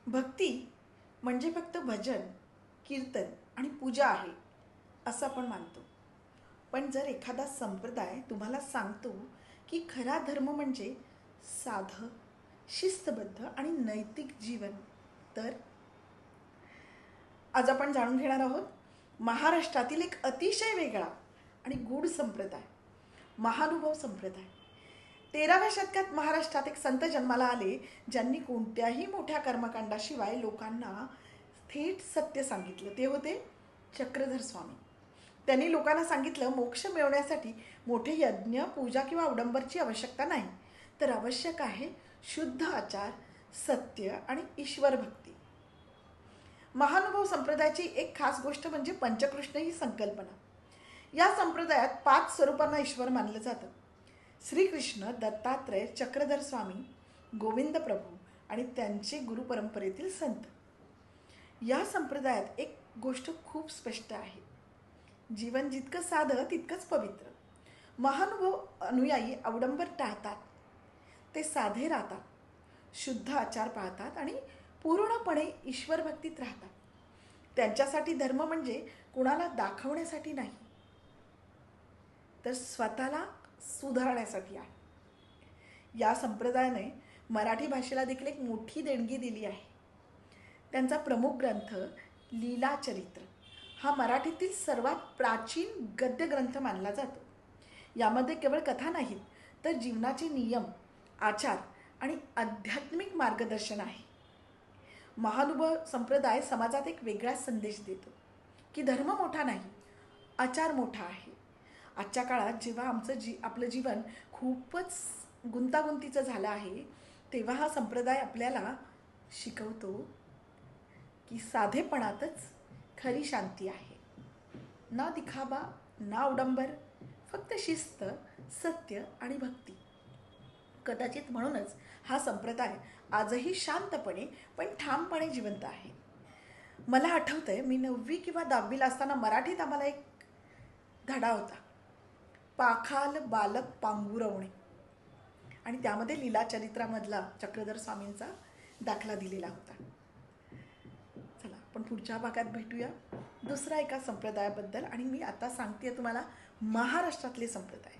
भक्ती म्हणजे फक्त भजन, कीर्तन आणि पूजा आहे असं आपण मानतो. पण जर एखादा संप्रदाय तुम्हाला सांगतो की खरा धर्म म्हणजे साधं, शिस्तबद्ध आणि नैतिक जीवन, तर आज आपण जाणून घेणार आहोत महाराष्ट्रातील एक अतिशय वेगळा आणि गूढ संप्रदाय, महानुभव संप्रदाय. 13व्या शतकात महाराष्ट्रात एक संत जन्माला आले, ज्यांनी कोणत्याही मोठ्या कर्मकांडाशिवाय लोकांना थेट सत्य सांगितलं. ते होते चक्रधर स्वामी. त्यांनी लोकांना सांगितलं, मोक्ष मिळवण्यासाठी मोठे यज्ञ, पूजा किंवा अवडंबरची आवश्यकता नाही, तर आवश्यक आहे शुद्ध आचार, सत्य आणि ईश्वर भक्ती. महानुभव संप्रदायाची एक खास गोष्ट म्हणजे पंचकृष्ण ही संकल्पना. या संप्रदायात 5 स्वरूपांना ईश्वर मानलं जातं: श्रीकृष्ण, दत्तात्रय, चक्रधर स्वामी, गोविंद प्रभू आणि त्यांचे गुरु परंपरेतील संत. या संप्रदायात एक गोष्ट खूप स्पष्ट आहे: जीवन जितकं साधं तितकंच पवित्र. महानुभव अनुयायी अवडंबर टाळतात, ते साधे राहतात, शुद्ध आचार पाळतात आणि पूर्णपणे ईश्वर भक्तीत राहतात. त्यांच्यासाठी धर्म म्हणजे कुणाला दाखवण्यासाठी नाही, तर स्वतःला सुधारण्यासाठी आहे. या संप्रदायाने मराठी भाषेला देखील एक मोठी देणगी दिली आहे. त्यांचा प्रमुख ग्रंथ लीलाचरित्र हा मराठीतील सर्वात प्राचीन गद्य ग्रंथ मानला जातो. यामध्ये केवळ कथा नाहीत, तर जीवनाचे नियम, आचार आणि आध्यात्मिक मार्गदर्शन आहे. महानुभव संप्रदाय समाजात एक वेगळा संदेश देतो की धर्म मोठा नाही, आचार मोठा आहे. आजच्या काळात जेव्हा आपलं जीवन खूपच गुंतागुंतीचं झालं आहे, तेव्हा हा संप्रदाय आपल्याला शिकवतो की साधेपणातच खरी शांती आहे. ना दिखावा, ना अवडंबर, फक्त शिस्त, सत्य आणि भक्ती. कदाचित म्हणूनच हा संप्रदाय आजही शांतपणे पण ठामपणे जिवंत आहे. मला आठवतंय, मी 9वी किंवा 10वीला असताना मराठीत आम्हाला एक धडा होता, पाखाल बालक पांगुरवणे, आणि त्यामध्ये लीलाचरित्रामधला चक्रधर स्वामींचा दाखला दिलेला होता. चला आपण पुढच्या भागात भेटूया दुसऱ्या एका संप्रदायाबद्दल. आणि मी आता सांगते तुम्हाला महाराष्ट्रातले संप्रदाय.